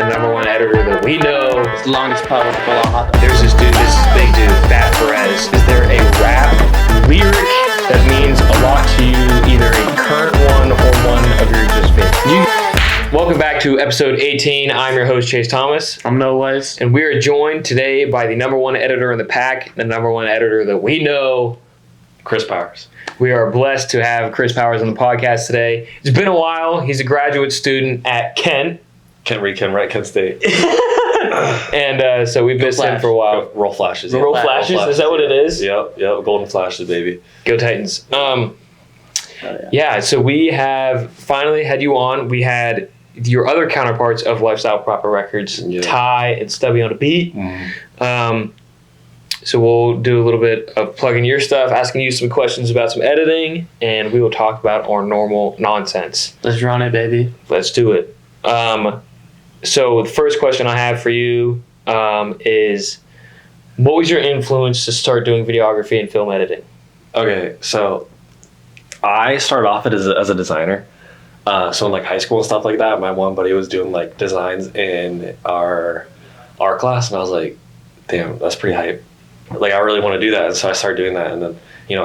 the number one editor that we know. It's the longest pod with a hot dog. There's this dude, this big dude, Fat Perez. Is there a rap lyric that means a lot to you, either a current one or one of your just favorites? Welcome back to episode 18. I'm your host, Chase Thomas. I'm No Ways. And we are joined today by the number one editor in the PAC, the number one editor that we know, Chris Powers. We are blessed to have Chris Powers on the podcast today. It's been a while. He's a graduate student at Kent State. And so we've missed him for a while. Roll Flashes. Roll Flashes? Is that what it is? Yep. Golden Flashes, baby. Go Titans. Yeah, so we have finally had you on. We had your other counterparts of Lifestyleproperrecords, Ty and Stubby on a beat. So we'll do a little bit of plugging your stuff, asking you some questions about some editing, and we will talk about our normal nonsense. Let's run it, baby. Let's do it. So the first question I have for you is, what was your influence to start doing videography and film editing? Okay, so I started off as a designer. So in like high school and stuff like that, my one buddy was doing like designs in our art class, and I was like, damn, that's pretty hype. Like, I really want to do that. And so I started doing that, and then,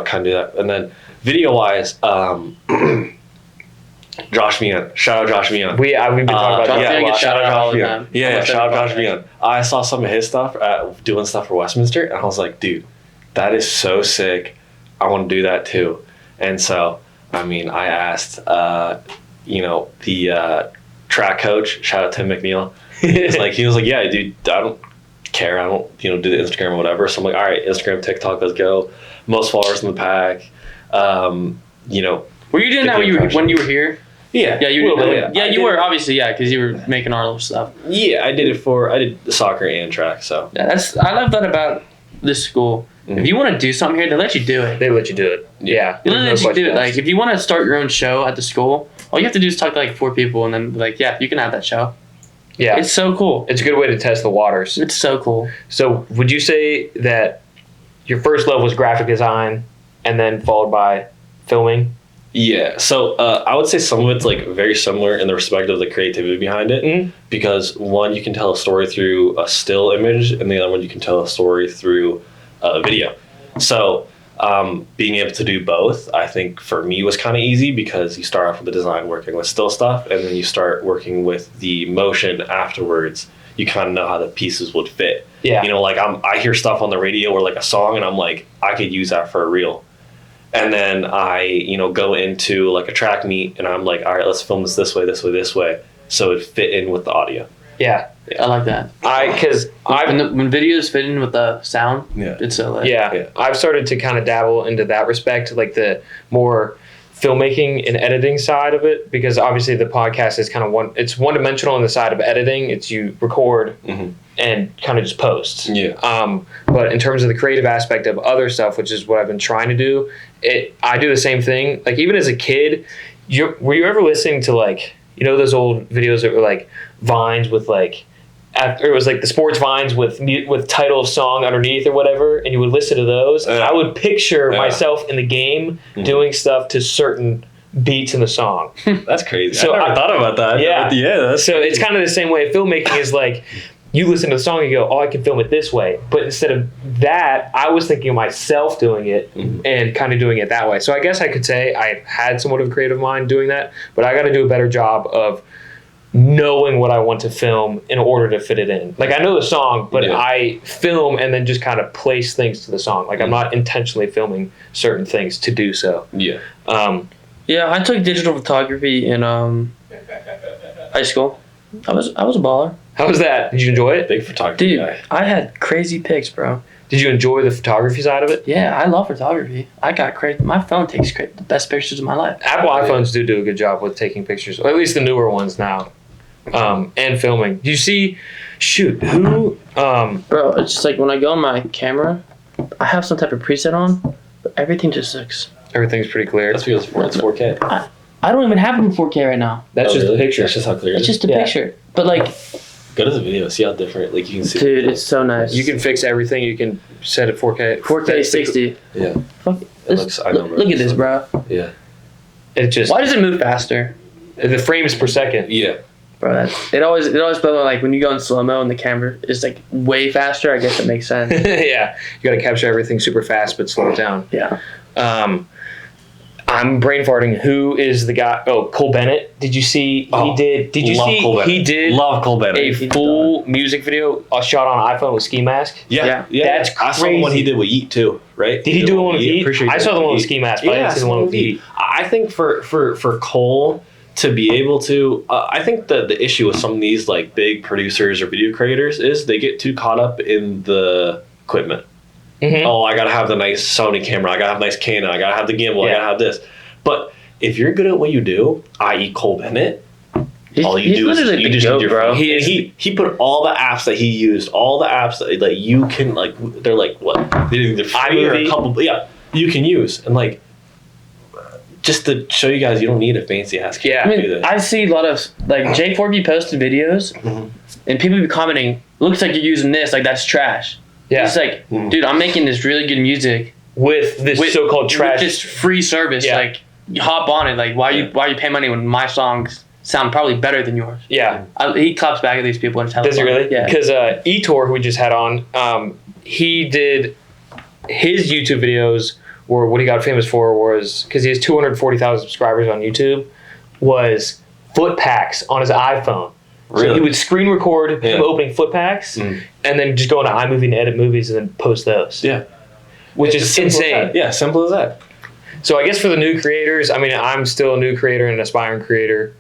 kind of do that. And then video-wise, Josh Meehan. Shout out Josh Meehan. We've been talking about that. Shout out all the time. Yeah, shout out Josh Meehan. I saw some of his stuff doing stuff for Westminster, and I was like, dude, that is so sick. I want to do that too. And so, I asked, the track coach, shout out Tim McNeil. He was like, yeah, dude, I don't care. I don't, do the Instagram or whatever. So I'm like, all right, Instagram, TikTok, let's go. Most followers in the PAC. Were you doing that when you were here? Yeah. Yeah, you were. Yeah, you were, obviously, because you were making our little stuff. Yeah, I did soccer and track, so. Yeah, I love that about this school. Mm-hmm. If you want to do something here, they let you do it. They let you do it. Yeah. They let you do it. Like, if you want to start your own show at the school, all you have to do is talk to like 4 people, and then you can have that show. Yeah. It's so cool. It's a good way to test the waters. It's so cool. So would you say that your first love was graphic design and then followed by filming? Yeah. So I would say some of it's like very similar in the respect of the creativity behind it. Because one, you can tell a story through a still image, and the other one, you can tell a story through a video. So being able to do both, I think for me was kind of easy, because you start off with the design working with still stuff, and then you start working with the motion afterwards. You kind of know how the pieces would fit. Yeah. I hear stuff on the radio or like a song, and I'm like, I could use that for a reel. And then I, go into like a track meet, and I'm like, all right, let's film this way, so it fit in with the audio. Yeah. I like that. When videos fit in with the sound, it's so lit. Yeah. I've started to kind of dabble into that respect, like the more filmmaking and editing side of it, because obviously the podcast is kind of one-dimensional on the side of editing. It's you record and kind of just post. Yeah. But in terms of the creative aspect of other stuff, which is what I've been trying to do, I do the same thing. Like, even as a kid, were you ever listening to those old videos that were like Vines with it was like the sports Vines with title of song underneath or whatever, and you would listen to those. I would picture myself in the game doing stuff to certain beats in the song. That's crazy. So I never thought about that. Yeah. So it's kind of the same way filmmaking is like, you listen to the song and you go, oh, I can film it this way. But instead of that, I was thinking of myself doing it and kind of doing it that way. So I guess I could say I had somewhat of a creative mind doing that, but I got to do a better job of knowing what I want to film in order to fit it in. Like, I know the song, but I film and then just kind of place things to the song. Like, I'm not intentionally filming certain things to do so. Yeah. I took digital photography in high school. I was a baller. How was that? Did you enjoy it? Big photography guy. I had crazy pics, bro. Did you enjoy the photography side of it? Yeah, I love photography. I got crazy. My phone takes the best pictures of my life. Apple iPhones do a good job with taking pictures, or at least the newer ones now. And filming. Do you see? Who? Bro, it's just like when I go on my camera, I have some type of preset on, but everything just looks. Everything's pretty clear. That's because it's 4K. I don't even have it in 4K right now. That's just the picture. That's just how clear it is. It's just a picture. But go to the video, see how different. Like, you can see. Dude, it's so nice. You can fix everything. You can set it 4K. 4K 60. Yeah. Fuck. Look at this, bro. Yeah. It just. Why does it move faster? The frames per second. Yeah. Bro, it always blows me, like when you go in slow-mo and the camera is like way faster. I guess it makes sense. Yeah, you got to capture everything super fast, but slow it down. Yeah. I'm brain farting. Who is the guy? Oh, Cole Bennett. Did you see? Did you see? He did. Love Cole Bennett. A full music video shot on iPhone with ski mask. Yeah. That's crazy. I saw the one he did with Yeet too, right? Did he do one with Yeet? Sure I saw the one with ski mask, but I didn't see the one with Yeet. I think for Cole to be able to, I think that the issue with some of these like big producers or video creators is they get too caught up in the equipment. Mm-hmm. Oh, I gotta have the nice Sony camera. I gotta have a nice Canon. I gotta have the gimbal. I gotta have this. But if you're good at what you do, i.e. Cole Bennett, all you do is you just need your phone. He put all the apps that he used, all the apps that like you can like. They're like what? They're free or a couple. Yeah, you can use and like. Just to show you guys, you don't need a fancy ass camera. Yeah, I mean, I see a lot of like J4B posted videos, and people be commenting, "Looks like you're using this. Like that's trash." Yeah, it's like, dude, I'm making this really good music with this so-called trash, with this free service. Yeah. Like, you hop on it. Like, why you pay money when my songs sound probably better than yours? Yeah, he claps back at these people and tells. Does he really? Yeah, because Etor, who we just had on, he did his YouTube videos. Or what he got famous for was, because he has 240,000 subscribers on YouTube, was foot packs on his iPhone. Really? So he would screen record him opening foot packs and then just go into iMovie and edit movies and then post those. Yeah. Which is insane. Yeah, simple as that. So I guess for the new creators, I mean, I'm still a new creator and an aspiring creator.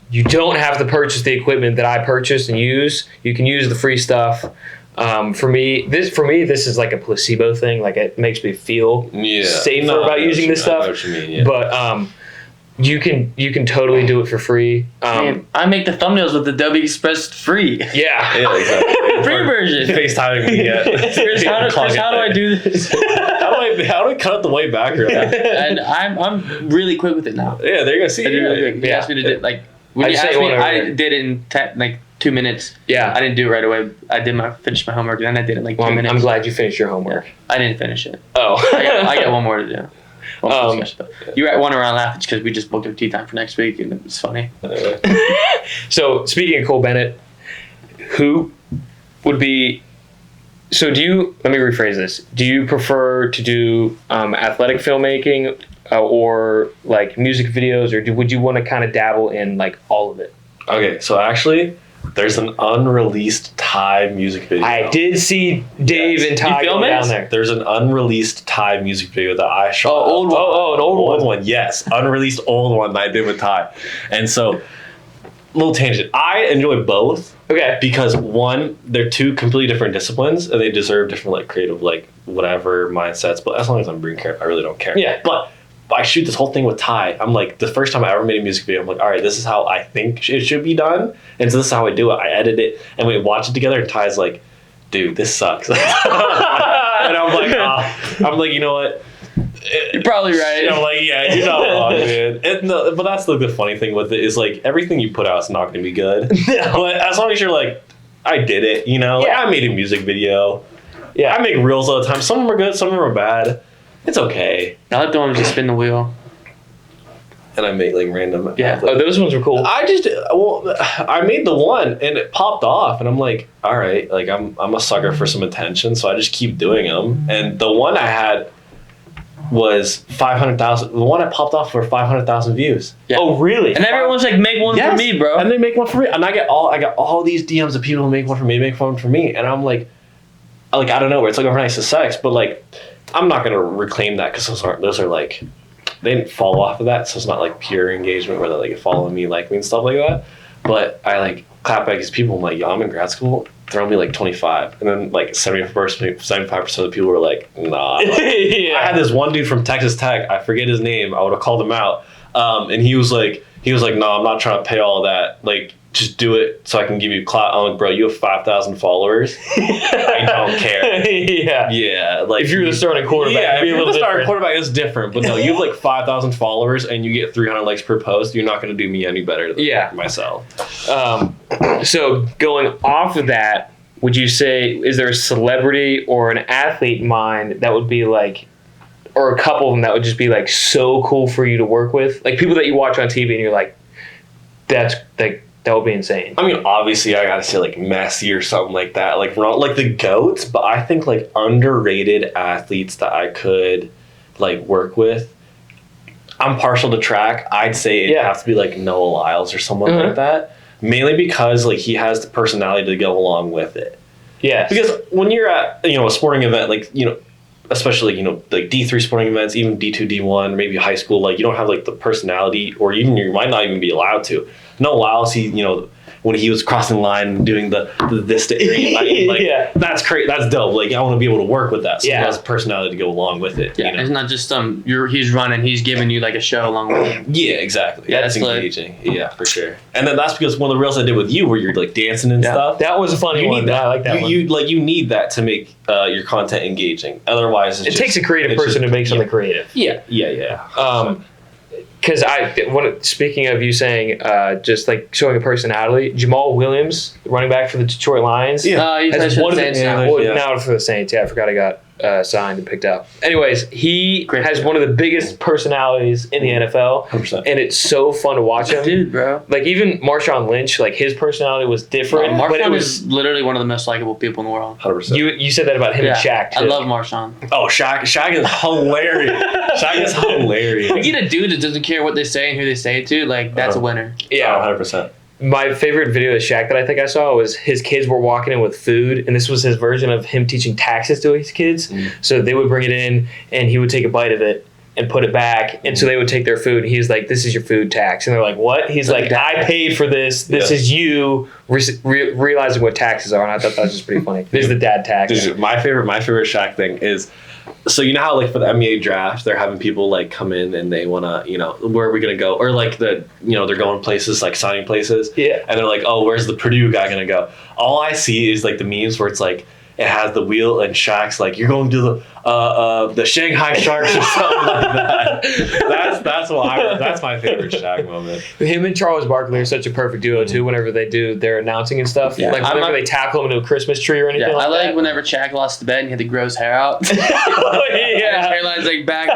You don't have to purchase the equipment that I purchased and use. You can use the free stuff. For me, this is like a placebo thing. Like it makes me feel safer about using this stuff. I know what you mean, yeah. But you can totally do it for free. Man, I make the thumbnails with Adobe Express free. Yeah, exactly. Free version. FaceTiming me. Chris, how do I do this? How do I cut out the white background? And I'm really quick with it now. Yeah, they're gonna see. I do really quick. He asked me to do like when you asked me, I did it in like 2 minutes. Yeah. I didn't do it right away. I finished my homework, and then I did it in like 2 minutes. I'm glad you finished your homework. Yeah. I didn't finish it. Oh. I got one more to do. You were at one around laughing because we just booked a tea time for next week, and it was funny. So, speaking of Cole Bennett, who would be... So, let me rephrase this. Do you prefer to do athletic filmmaking or like music videos, or would you want to kind of dabble in like all of it? Okay, so actually, there's an unreleased Thai music video. I did see Dave and Ty go down there. There's an unreleased Thai music video that I shot. Oh, an old one. Yes, unreleased old one that I did with Ty. And so, little tangent. I enjoy both. Okay. Because one, they're two completely different disciplines, and they deserve different like creative like whatever mindsets. But as long as I'm being careful, I really don't care. Yeah. But I shoot this whole thing with Ty. I'm like, the first time I ever made a music video, I'm like, all right, this is how I think it should be done. And so this is how I do it. I edit it and we watch it together. And Ty's like, dude, this sucks. And I'm like, you know what? You're probably right. I'm like, yeah, you're not wrong, man. But that's the funny thing with it is like everything you put out is not going to be good. But as long as you're like, I did it, you know? Yeah. Like, I made a music video. Yeah. I make reels all the time. Some of them are good, some of them are bad. It's okay. I like the ones that spin the wheel. And I make like random. Yeah. Oh, those ones were cool. I made the one and it popped off, and I'm like, all right, like I'm a sucker for some attention, so I just keep doing them. And the one I had was 500,000. The one I popped off for 500,000 views. Yeah. Oh, really? And everyone's like, make one for me, bro. And they make one for me, and I got all these DMs of people who make one for me, and I'm like I don't know where it's like overnight success, but like. I'm not gonna reclaim that because those are like they didn't fall off of that, so it's not like pure engagement where they like follow me, like me and stuff like that. But I like clap back these people. I'm like, yo, I'm in grad school. Throw me like 25, and then like 75% of the people were like, nah. Yeah. I had this one dude from Texas Tech. I forget his name. I would have called him out, and he was like, no, I'm not trying to pay all that. Like, just do it so I can give you clout. I'm like, bro, you have 5,000 followers. I don't care. Yeah. Like if you're the starting quarterback, if you're the starting quarterback, it's different. But no, you have like 5,000 followers and you get 300 likes per post. You're not going to do me any better than myself. So going off of that, would you say is there a celebrity or an athlete in mind that would be like, or a couple of them that would just be like so cool for you to work with, like people that you watch on TV and you're like, that's like. That would be insane. I mean, obviously, I gotta say like Messi or something like that. Like we're not like the GOATs, but I think like underrated athletes that I could like work with. I'm partial to track. I'd say it'd have to be like Noah Lyles or someone like that. Mainly because like he has the personality to go along with it. Yeah. Because when you're at a sporting event, like especially like D3 sporting events, even D2, D1, maybe high school, like you don't have like the personality, or even you might not even be allowed to. No Lyles, when he was crossing the line and doing the this to Arian, like that's great, that's dope. Like I want to be able to work with that. So he has personality to go along with it. Yeah, it's not just he's running, he's giving you like a show along with him. Yeah, exactly. Yeah, that's engaging. Yeah, for sure. And then that's because one of the reels I did with you, where you're like dancing and stuff. That was a funny one. I like that one. You need that to make your content engaging. Otherwise, it takes a creative person to make something creative. Yeah. Because speaking of you saying just like showing a personality, Jamal Williams, running back for the Detroit Lions, he plays for the Saints now for the Saints. Yeah, I forgot I got signed and picked up. Anyways, he has one of the biggest personalities in the NFL, 100%. and it's so fun to watch him. Dude, bro. Like even Marshawn Lynch, like his personality was different. Marshawn is literally one of the most likable people in the world. 100%. You said that about him and Shaq too. I love Marshawn. Oh, Shaq is hilarious. Shaq is hilarious. You get a dude that doesn't care what they say and who they say it to, like that's a winner. Yeah, 100%. My favorite video of Shaq that I think I saw was his kids were walking in with food, and this was his version of him teaching taxes to his kids. So they would bring it in, and he would take a bite of it and put it back, and so they would take their food, and he's like, "This is your food tax," and they're like, "What?" He's like, "I paid for this. This is you realizing what taxes are," and I thought that was just pretty funny. This is the dad tax. Dude, my favorite Shaq thing is, so you know how like for the NBA draft they're having people like come in and they wanna where are we gonna go, or like they're going places like signing places, and they're like, oh, where's the Purdue guy gonna go? All I see is like the memes where it's like it has the wheel and Shaq's like, you're going to the Shanghai Sharks or something like that. That's my favorite Shaq moment. Him and Charles Barkley are such a perfect duo too. Whenever they do their announcing and stuff, like whenever they tackle him into a Christmas tree or anything. I like that. whenever Shaq lost the bet and he had to grow his hair out. His hairline's like back.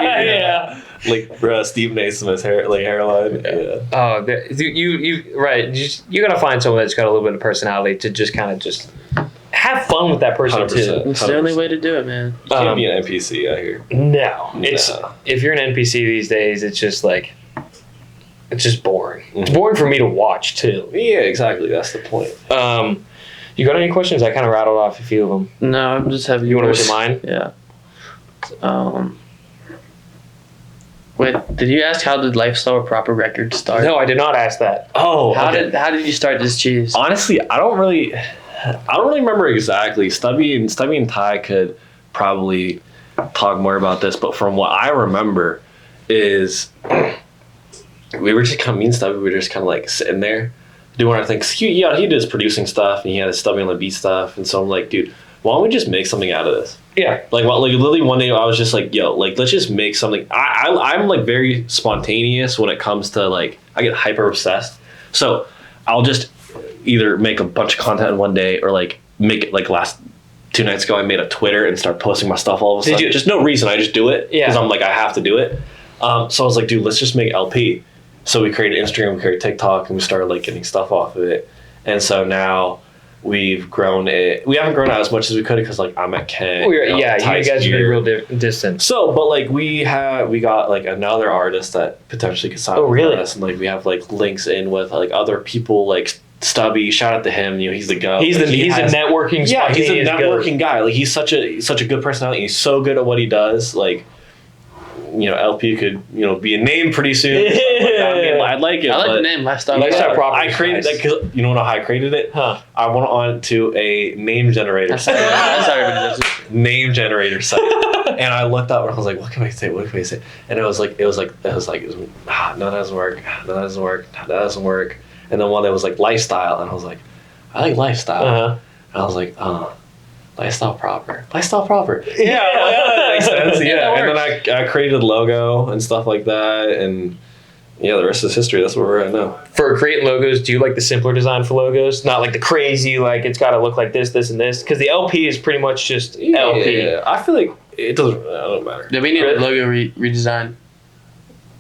Like Steve Naismith's hairline. Yeah. Oh, you right. You gotta find someone that's got a little bit of personality to just kind of just have fun with that person 100%, too. It's the only way to do it, man. You can't be an NPC out here. No, if you're an NPC these days, it's just like it's just boring. It's boring for me to watch too. Yeah, exactly. That's the point. You got any questions? I kind of rattled off a few of them. No, I'm just having. You want to look at mine? Yeah. Wait, did you ask how did Lifestyle Proper Records start? No, I did not ask that. Oh, how did you start this cheese? Honestly, I don't really remember exactly. Stubby and Ty could probably talk more about this, but from what I remember is we were just kind of, me and Stubby were just kind of like sitting there doing our thing. He did his producing stuff and he had his Stubby on the beat stuff, and so I'm like, dude, why don't we just make something out of this? Yeah. Like literally one day I was just like, yo, like let's just make something. I'm like very spontaneous when it comes to like, I get hyper obsessed. So I'll just either make a bunch of content in one day or like make it like last 2 nights ago I made a Twitter and start posting my stuff all of a sudden. Just no reason, I just do it because I'm like I have to do it. So I was like, dude, let's just make LP. So we created Instagram, we created TikTok, and we started like getting stuff off of it. And so now we've grown it. We haven't grown out as much as we could because like I'm at Kent. You guys are real distant. So, but like we got like another artist that potentially could sign with us, and like we have like links in with like other people like Stubby. Shout out to him. He's the guy. He's a networking. Yeah, he's a networking guy. Like he's such a good personality. He's so good at what he does. Like, LP could be a name pretty soon. I'd like it. I like the name Lifestyle Proper. I created that because you know how I created it? Huh? I went on to a name generator site. Name generator site. And I looked up and I was like, what can I say? And it was like, none doesn't work. And then one that was like lifestyle, and I was like, I like lifestyle. And I was like, Lifestyle Proper. Yeah, that makes sense. Yeah, and then I created a logo and stuff like that, and yeah, the rest is history. That's where we're at now. For creating logos, do you like the simpler design for logos? Not like the crazy, like it's got to look like this, and this? Because the LP is pretty much just LP. Yeah, I feel like it doesn't matter. Yeah, we need a logo redesign.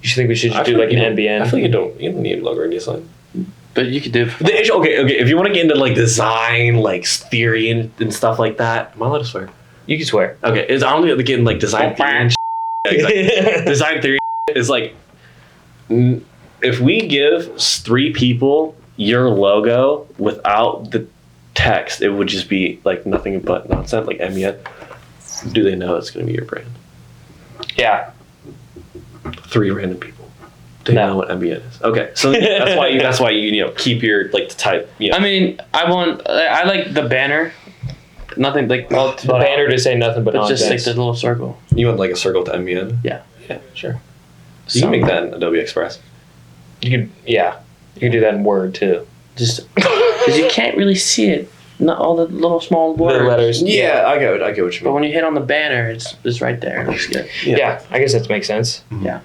You think we should just do like an NBN? I feel like you don't need a logo redesign. But you could do. Okay. If you want to get into like design, like theory and stuff like that, am I allowed to swear? You can swear. Okay, I'm gonna get in like design theory. And exactly. Design theory is like, if we give 3 people your logo without the text, it would just be like nothing but nonsense. Like MEN. Do they know it's gonna be your brand? Yeah. 3 random people. Do you know what MEN is? Okay, so that's why you keep your like the type. I mean, I like the banner. Nothing like the banner to say nothing but nonsense. Just like the little circle. You want like a circle to MEN? Yeah. Yeah, sure. You can make that in Adobe Express. You can do that in Word too. Just because you can't really see it. Not all the little small words. The letters. Yeah, I get what you mean. But when you hit on the banner, it's right there. It looks good. Yeah, I guess that makes sense. Mm-hmm. Yeah.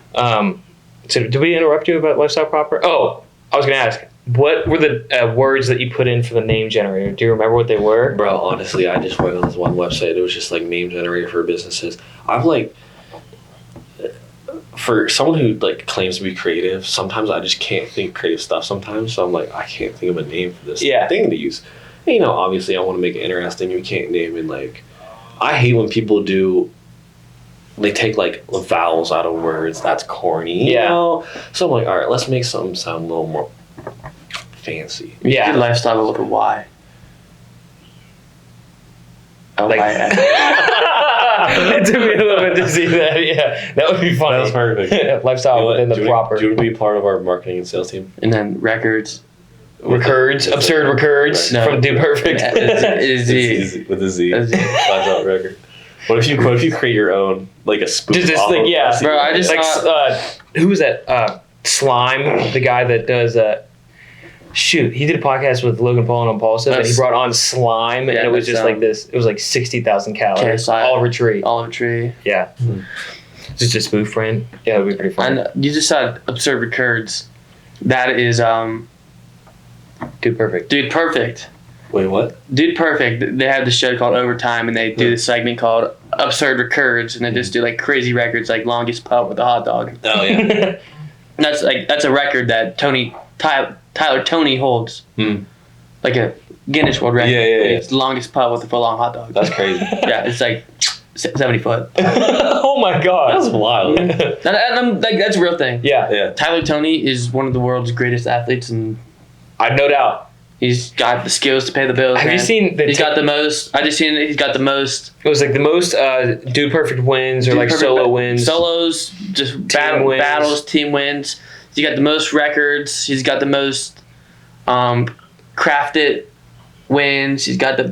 So did we interrupt you about Lifestyle Proper? Oh, I was going to ask, what were the words that you put in for the name generator? Do you remember what they were? Bro, honestly, I just went on this one website. It was just like name generator for businesses. I'm like, for someone who like claims to be creative, sometimes I just can't think creative stuff sometimes. So I'm like, I can't think of a name for this thing to use. And, obviously I want to make it interesting. You can't name it like, I hate when people they take like vowels out of words. That's corny. You know? So I'm like, all right, let's make something sound a little more fancy. Yeah. Good lifestyle with a Y. Like, it took me a little bit to see that. Yeah, that would be funny. That was perfect. Lifestyle within the proper. Do you want to be part of our marketing and sales team? And then records. Absurd records from Dude Perfect. It's easy. With a Z. Lifestyle record. What if you create your own, like a spoof? Just like, yeah, bro. I just who was that? Slime, the guy that does he did a podcast with Logan Paul and Impulsive, and he brought on Slime, and it was just like this. It was like 60,000 calories. Olive Tree. Yeah. Mm-hmm. Just a spoof brand. Yeah, that'd be pretty fun. And you just said Absurd Records. That is Dude Perfect. Dude Perfect. Wait, what? Dude Perfect. They have the show called Overtime, and they do this segment called Absurd Records, and they just do like crazy records, like longest putt with a hot dog. Oh yeah. that's a record that Tyler Tony holds. Like a Guinness World Record. Yeah. It's the longest putt with a full-on hot dog. That's crazy. Yeah, it's like 70 foot. Oh my god. That's wild. and I'm like, that's a real thing. Yeah. Tyler Tony is one of the world's greatest athletes, and I've no doubt. He's got the skills to pay the bills. Have you seen he's got the most. I just seen he's got the most. It was like the most Dude Perfect wins or like solo wins. Solos, just battles, team wins. He's got the most records. He's got the most crafted wins. He's got the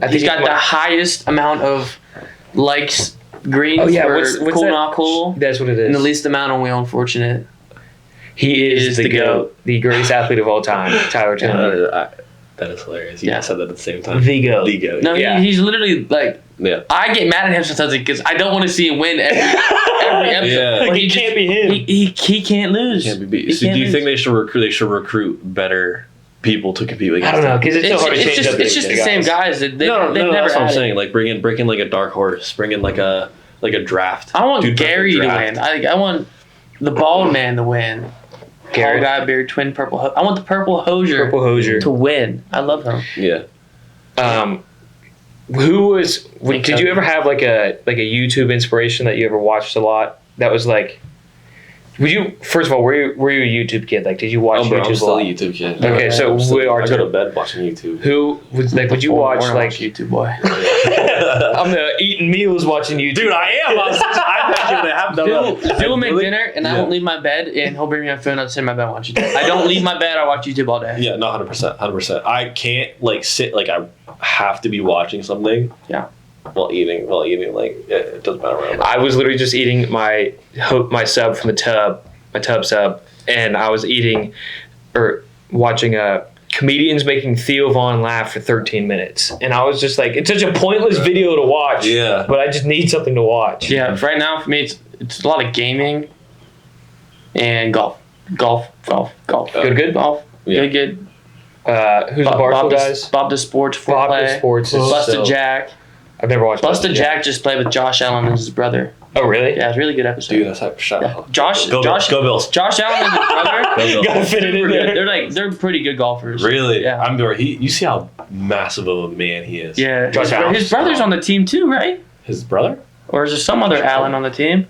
highest amount of likes, greens for Cool Not Cool. That's what it is. And the least amount on Wheel Unfortunate. He is the GOAT. The greatest athlete of all time, Tyler Tony. That is hilarious. You guys said that at the same time. The GOAT. The GOAT. No, he's literally like. Yeah. I get mad at him sometimes because I don't want to see him win every episode. Yeah. Like he can't be him. He can't lose. He can't be beat. So do you think they should recruit better people to compete against? I don't know, because it's so hard to change up. It's just the same guys. No, that's what I'm saying. Like bring in like a dark horse. Bring in like a draft. I want Gary to win. I want the bald man to win. Gary guy, beard, twin, purple. I want the purple Hosier to win. I love him. Yeah. Who was? Did you ever have like a YouTube inspiration that you ever watched a lot? That was like. Were you first of all? Were you a YouTube kid? Like, did you watch YouTube? I'm still a YouTube kid. Okay, so we are. I go to bed watching YouTube. Who was like? Would you watch like YouTube boy? I'm eating meals watching YouTube. Dude, I am. Phil will make dinner, and I won't leave my bed, and he'll bring me my phone. I'll sit in my bed and watch YouTube. I don't leave my bed. I watch YouTube all day. Yeah, no, 100%. I can't like sit. Like I have to be watching something. Yeah. While eating, like it doesn't matter. I was literally just eating my sub from the tub, my tub sub, and I was watching comedians making Theo Von laugh for 13 minutes, and I was just like, it's such a pointless video to watch. Yeah. But I just need something to watch. Yeah. Right now for me, it's a lot of gaming and golf. Good golf. Yeah. Good. Who's the Barstool guys? Bob the Sports. Bob the Sports. Busted Jack. I've never watched Busted Jack just played with Josh Allen and his brother. Oh, really? Yeah, it's a really good episode. Dude, that's like shut up. Josh Go Bills. Josh Allen and his brother. Go Bills. Gotta fit it in there. They're pretty good golfers. Really? Yeah. You see how massive of a man he is. Yeah. Josh Allen. His brother's on the team too, right? His brother? Or is there some other Allen on the team?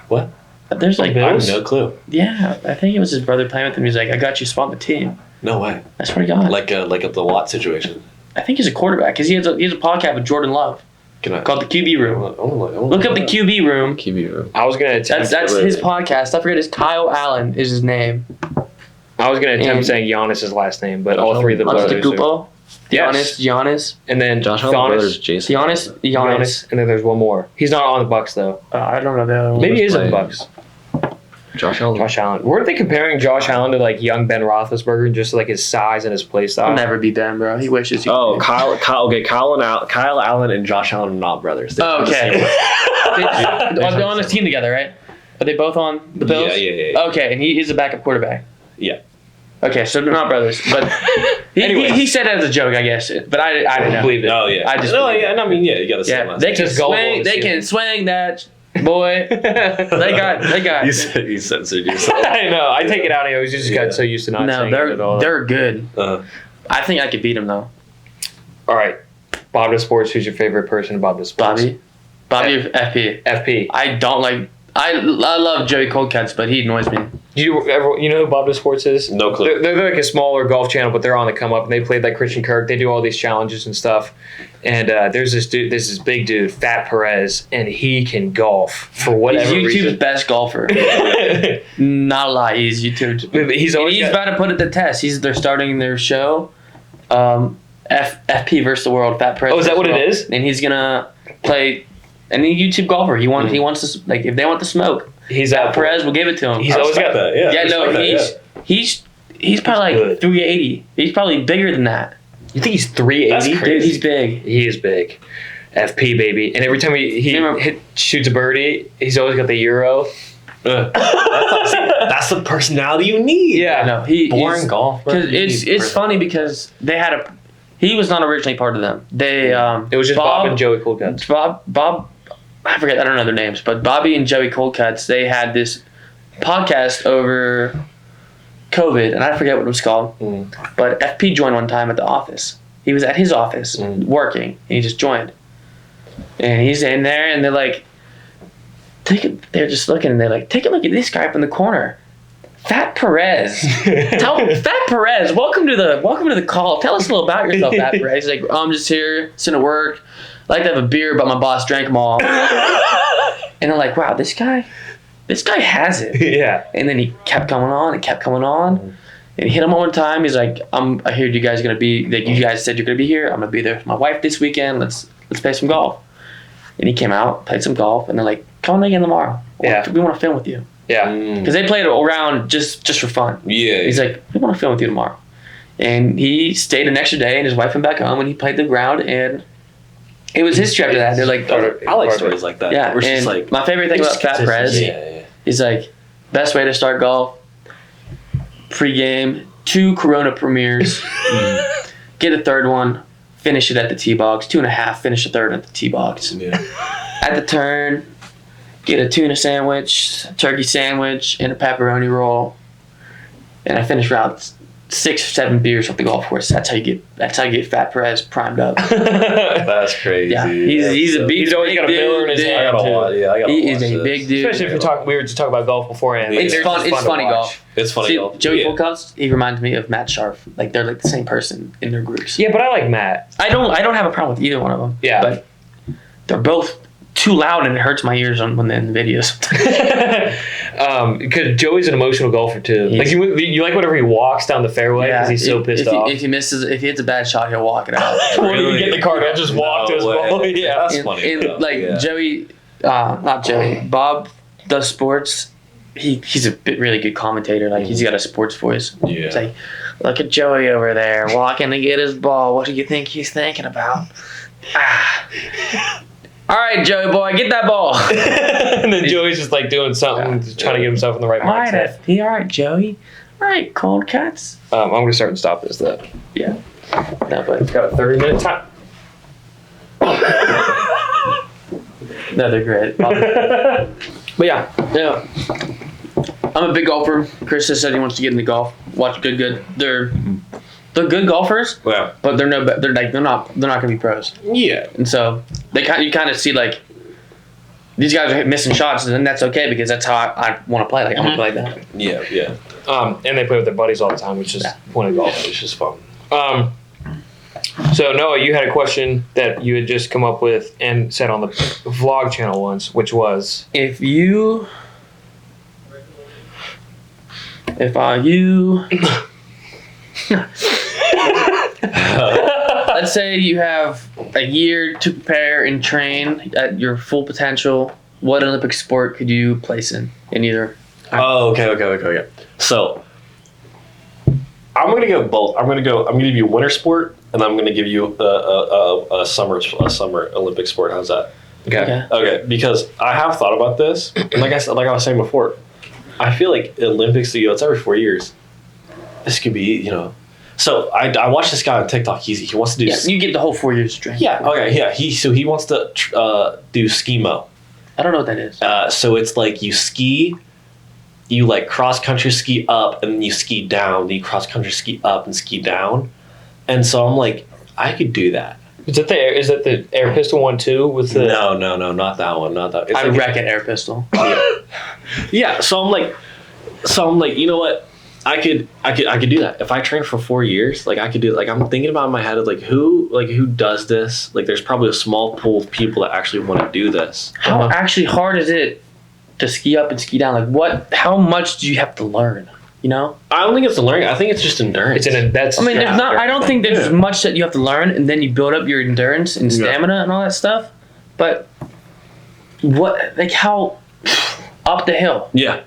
What? There's like, I have no clue. yeah, I think it was his brother playing with him. He's like, I got you a spot on the team. No way. I swear to God. Like the Watt situation. I think he's a quarterback because he has a podcast with Jordan Love called the QB Room. Look up the QB Room. QB Room. I was gonna That's his podcast. I forget his Kyle Allen is his name. I was gonna attempt saying Giannis' last name, but all three of the brothers. Antetokounmpo. Yes. Giannis, And then Josh Allen's brother's Jason. Giannis. and then there's one more. He's not on the Bucks though. I don't know the other one. Maybe he is on the playing. Bucks. Josh Allen. Josh Allen. Weren't they comparing Josh Allen to like young Ben Roethlisberger, just like his size and his play style? He'll never be Ben, bro. He wishes he Oh, could. Kyle Allen and Josh Allen are not brothers. They're Oh, from the okay. same- They're on this team together, right? Are they both on the Bills? Yeah. Okay, and he is a backup quarterback. Yeah. Okay, so they're not brothers, but he said it as a joke, I guess. But I didn't know. believe it. Oh yeah. I just no, believe yeah. I mean, yeah. You got the same. Yeah, last they name. can Just go swing. on, They see can it. swing that boy. they got. You censored yourself. I know. I take it out. I just got so used to not No, saying it at all. they're good. Uh, I think I could beat them though. All right. Bob to Sports. Who's your favorite person? Bob to Sports. Bobby or FP. FP. I don't like. I love Joey Coldcuts, but he annoys me. You know who Bob to Sports is? No clue. They're like a smaller golf channel, but they're on the come up, and they played like Christian Kirk. They do all these challenges and stuff. And there's this dude, this big dude, Fat Perez, and he can golf for whatever He's YouTube's reason. best golfer. Not a lie. He's YouTube's. He's always He's got- about to put it to test. They're starting their show. FP versus the world. Fat Perez. Oh, is that versus what the it world. is? And he's gonna play any YouTube golfer. He wants to like if they want the smoke. He's Fat out. Perez will give it to him. He's always got that. Yeah. Yeah, no, he's probably like good. 380. He's probably bigger than that. You think he's That's 380? crazy. Dude, he's big. He is big. FP baby, and every time he shoots a birdie, he's always got the euro. That's the personality you need. Yeah. No, Boring golf. bro. Because You it's need funny because they had he was not originally part of them. They It was just Bob and Joey Coldcuts. Bob, I forget, I don't know their names, but Bobby and Joey Coldcuts, they had this podcast over COVID, and I forget what it was called. But FP joined one time at the office. He was at his office working, and he just joined. And he's in there, and they're like, they're just looking, and they're like, take a look at this guy up in the corner. Fat Perez. Fat Perez, welcome to the call. Tell us a little about yourself, Fat Perez. He's like, I'm just here, sitting at work. I like to have a beer, but my boss drank them all. And I'm like, wow, this guy has it. Yeah. And then he kept coming on and kept coming on. And he hit him one time. He's like, I hear you guys are gonna be like you guys said you're gonna be here. I'm gonna be there with my wife this weekend. Let's play some golf. And he came out, played some golf, and they're like, come on again tomorrow. Yeah. We want to film with you. Yeah. Because they played around just for fun. Yeah. He's like, we want to film with you tomorrow. And he stayed an extra day, and his wife went back home, and he played the ground, and it was his trip to that. They're like, I like stories like that. yeah. Where she's And like, my favorite thing about Fat Perez, yeah. he's like, best way to start golf, pre-game, 2 Corona premieres, get a third one, finish it at the tee box, 2.5, finish the third at the tee box. Yeah. At the turn, get a tuna sandwich, a turkey sandwich, and a pepperoni roll. And I finish around 6 or 7 beers off the golf course. That's how you get Fat Perez primed up. That's crazy. Yeah, he's a big. He's always got a Miller in his dude. hand. I gotta watch. Yeah, I gotta He watch is a this. big dude. Especially if we were just talking about golf beforehand. Yeah. It's They're fun. just It's to funny watch. golf. It's funny. See, golf. Joey Yeah. Coldcuts, he reminds me of Matt Sharp. Like they're like the same person in their groups. Yeah, but I like Matt. I don't have a problem with either one of them. Yeah. But they're both too loud and it hurts my ears when they're in the videos. Because Joey's an emotional golfer too. Yes. Like you like whenever he walks down the fairway because he's so pissed off. If he hits a bad shot, he'll walk it out. When you get in the car, he'll just walk to his ball. Yeah. That's funny. And like Yeah. Joey, not Joey, Bob does sports. He's a really good commentator. Like he's got a sports voice. Yeah. It's like, look at Joey over there walking to get his ball. What do you think he's thinking about? All right, Joey boy, get that ball. And then Joey's just like doing something, trying to get himself in the right All right, mindset. FP. All right, Joey. All right, cold cuts. I'm gonna start and stop this though. Yeah. No, but It's got a 30-minute time. No, they're great. But yeah. I'm a big golfer. Chris has said he wants to get into golf. Watch good. They're good golfers. Yeah. But they're not gonna be pros. Yeah. And so you kind of see like these guys are missing shots, and that's okay because that's how I want to play. Like I want to play like that. Yeah. And they play with their buddies all the time, which is the point of golf. It's just fun. So Noah, you had a question that you had just come up with and said on the vlog channel once, which was Let's say you have a year to prepare and train at your full potential. What Olympic sport could you place in either? Oh, okay. So I'm gonna go both. I'm gonna give you a winter sport, and I'm gonna give you a summer Olympic sport. How's that? Okay. Because I have thought about this, and like I was saying before, I feel like Olympics, it's every 4 years. This could be, So I watched this guy on TikTok. He wants to do. Yeah, you get the whole 4 years to train. Yeah. Okay. Yeah. He wants to do skimo. I don't know what that is. So it's like you ski, you like cross country ski up, and then you ski down. Then you cross country ski up and ski down. And so I'm like, I could do that. Is that the air pistol one too? With the No, not that one. Not that. It's I like, wreck an air pistol. Yeah. So I'm like, you know what? I could do that if I train for 4 years. Like I could do. Like I'm thinking about in my head of who does this. Like there's probably a small pool of people that actually want to do this. How actually hard is it to ski up and ski down? Like what? How much do you have to learn? I don't think it's learning. I think it's just endurance. That's. I mean, I don't think there's much that you have to learn, and then you build up your endurance and stamina and all that stuff. But how up the hill? Yeah.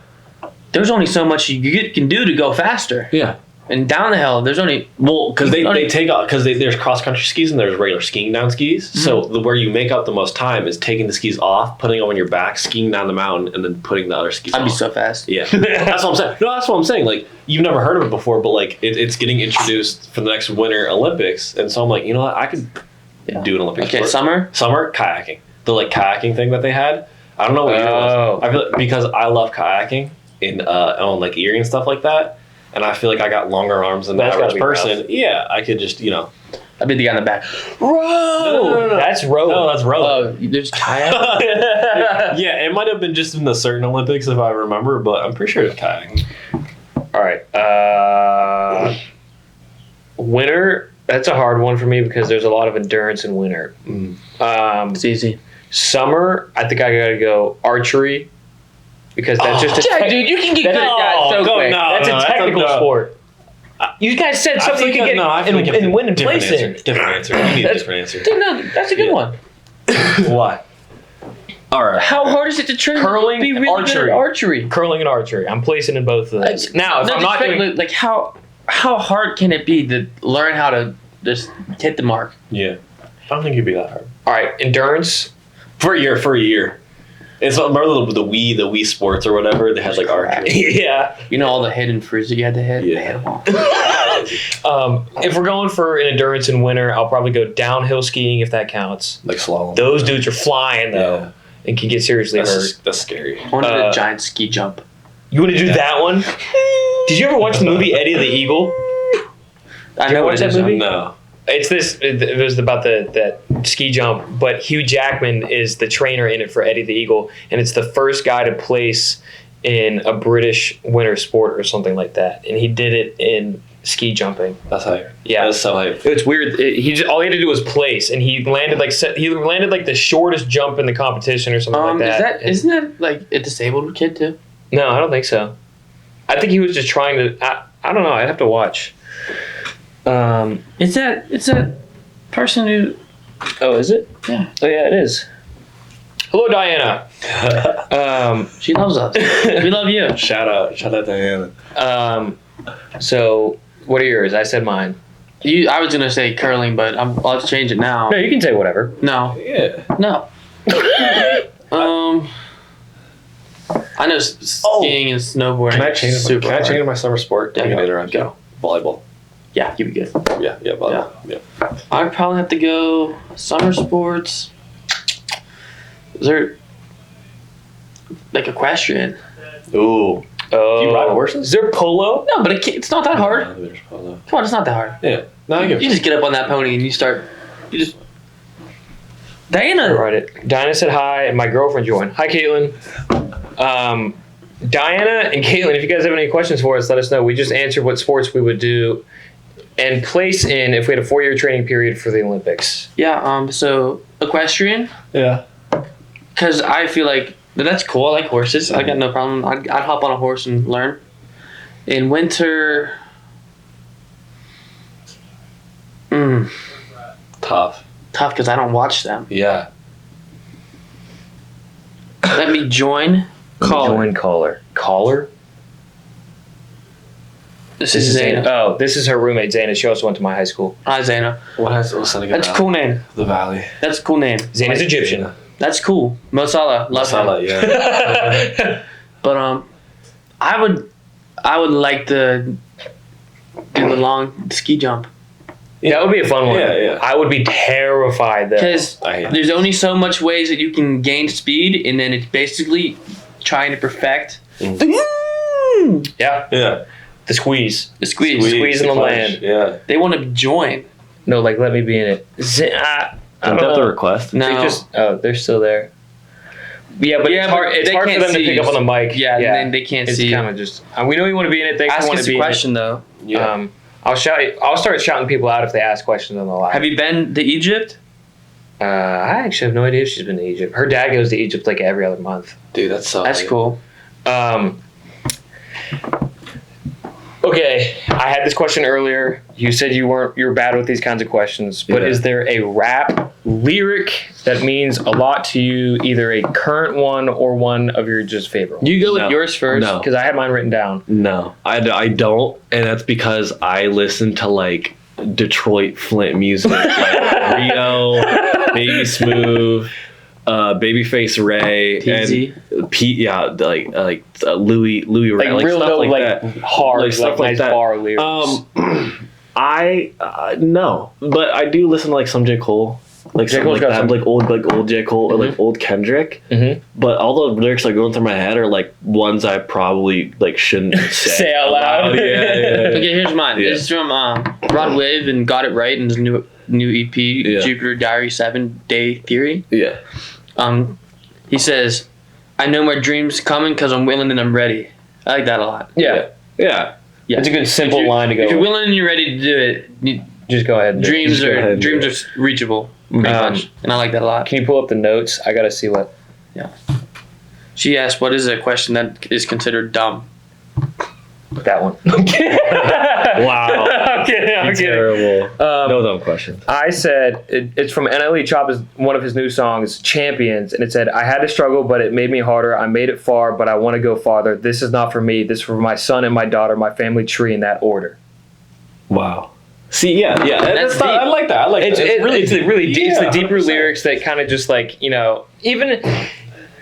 There's only so much you can do to go faster. Yeah. And down the hill, there's only because they take off because there's cross country skis and there's regular skiing down skis. Mm-hmm. So where you make up the most time is taking the skis off, putting them on your back, skiing down the mountain, and then putting the other skis on. I'd be so fast. Yeah, that's what I'm saying. No, that's what I'm saying. Like you've never heard of it before, but like it's getting introduced for the next Winter Olympics, and so I'm like, you know what, I could do an Olympic sport. Summer kayaking. The kayaking thing that they had. I don't know what year it was. I feel like, because I love kayaking on Erie and stuff like that. And I feel like I got longer arms than the average person. Yeah, I could just, I'd be the guy in the back. Row! No. That's row. No, that's row. Oh, there's kayak? Yeah, it might have been just in the certain Olympics if I remember, but I'm pretty sure it's kayaking. All right. Winter, that's a hard one for me because there's a lot of endurance in winter. It's easy. Summer, I think I got to go archery. Because that's just dude, you can get good at that so quick. That's a technical sport. You guys said something you can get and win and place in. Different answer. You need a different answer. Dude, no, that's a good one. Why? All right. How hard is it to train? Curling, be really archery. Good at archery. Curling and archery. I'm placing in both of those. Now, if I'm not doing... how hard can it be to learn how to just hit the mark? Yeah. I don't think it'd be that hard. All right, endurance. For a year. It's remember the Wii Sports or whatever. They had archery. Yeah. All the hidden fruits that you had to hit. Yeah. If we're going for an endurance in winter, I'll probably go downhill skiing if that counts. Like slalom. Those dudes are flying though, and can get seriously hurt. That's scary. I want to do a giant ski jump. You want to do that one? Did you ever watch the movie Eddie the Eagle? I know what that movie. No. It was about that ski jump, but Hugh Jackman is the trainer in it for Eddie the Eagle, and it's the first guy to place in a British winter sport or something like that, and he did it in ski jumping. That's hype. Yeah, that's so hype. It's weird. All he had to do was place, and he landed the shortest jump in the competition or something like that. Isn't that a disabled kid too? No, I don't think so. I think he was just trying to. I don't know. I'd have to watch. It's that person who. Oh, is it? Yeah. Oh, yeah, it is. Hello, Diana. She loves us. We love you. Shout out, Diana. So, what are yours? I said mine. I was gonna say curling, but I'll have to change it now. No, you can say whatever. No. Yeah. No. I know skiing and snowboarding. Can I change my summer sport? Yeah, Go. Volleyball. Yeah, you'd be good. Yeah, volleyball. Yeah. I'd probably have to go summer sports. Is there like equestrian. Ooh. Oh. Do you ride horses? Is there polo? No, but it's not that hard. No, there's polo. Come on, it's not that hard. Yeah. No, I get You just get up on that pony and you just. Diana. Ride it. Diana said hi, and my girlfriend joined. Hi, Caitlin. Diana and Caitlin, if you guys have any questions for us, let us know. We just answered what sports we would do and place in if we had a 4-year training period for the Olympics. Yeah. So equestrian, Yeah. because I feel like that's cool. I like horses. I got no problem. I'd hop on a horse and learn. In winter. Tough. Tough because I don't watch them. Yeah. Let me join. Join caller. Caller? This is Zayna. Oh, this is her roommate, Zayna. She also went to my high school. Hi, Zayna. What's That's a cool name. The Valley. That's a cool name. Zayna's Egyptian. That's cool. Mo Salah. Love him. Masala, yeah. But I would like to do the long ski jump That would be a fun one. Yeah, yeah. I would be terrified, though. because I hate it. there's only so much ways that you can gain speed, and then it's basically trying to perfect Yeah. Yeah. The squeeze. the squeeze. Squeeze in the punch, land. Yeah. They want to join. No, like, let me be in it. I don't know. request? No. They're still there. Yeah, but Yeah, it's hard, but it's they hard for can't them to see pick you. up on the mic. Yeah, and then they can't it's see you. kind of just. We know you want to be in it. They Ask want us to a be question though. Yeah. in it. I'll start shouting people out if they ask questions on the live. Have you been to Egypt? I actually have no idea if she's been to Egypt. Her dad goes to Egypt like every other month. Dude, that's so That's cool. Okay, I had this question earlier. You said you're bad with these kinds of questions, but Yeah. is there a rap lyric that means a lot to you, either a current one or one of your just favorite ones? You go with No. yours first. No. Because I had mine written down. No, I don't, and that's because I listen to like Detroit Flint music, like Rio, Baby Smooth, Babyface Ray, TZ. and Pete, yeah, like Louis Ray, Like, real stuff dope, like that. hard, Like, stuff like nice that. bar lyrics. I no, but I do listen to like some J. Cole, like J. some Cole's like got that, some- like old J. Cole or like old Kendrick. Mhm. But all the lyrics that are going through my head are like ones I probably like shouldn't Say out loud. Yeah, yeah, yeah. Okay, here's mine. Yeah. This is from Rod Wave and Got It Right in his new EP, Yeah. Jupiter Diary 7 Day Theory. Yeah. He says, "I know my dream's coming because I'm willing and I'm ready." I like that a lot. Yeah. Yeah. Yeah. It's a good simple If you're- line to go If you're with. willing and you're ready to do it, Just go ahead and do it. dreams Just go ahead are and do dreams are reachable. Pretty Um, much, and I like that a lot. Can you pull up the notes? I gotta see what. She asked, "What is a question that is considered dumb?" That one. Wow. I'm kidding. I'm kidding. Terrible. Um, No dumb questions. I said it's from NLE Chop, is one of his new songs, Champions, and it said, "I had to struggle, but it made me harder. I made it far, but I want to go farther. This is not for me. This is for my son and my daughter, my family tree in that order." Wow. See, yeah. That's I like that. I like It's that. really deep. It's the Yeah, deeper 100%. lyrics that kind of just like,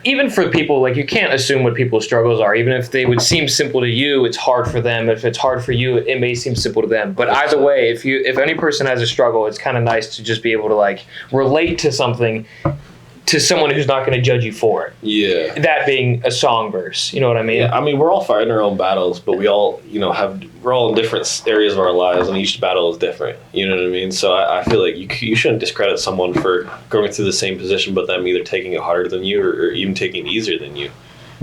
even for people, like, you can't assume what people's struggles are. Even if they would seem simple to you, it's hard for them. If it's hard for you, it may seem simple to them. But either way, if any person has a struggle, it's kind of nice to just be able to like relate to something, to someone who's not going to judge you for it. Yeah. That being a song verse, you know what I mean? Yeah, I mean, we're all fighting our own battles, but we all, we're all in different areas of our lives, and each battle is different. You know what I mean? So I feel like you shouldn't discredit someone for going through the same position, but them either taking it harder than you or even taking it easier than you.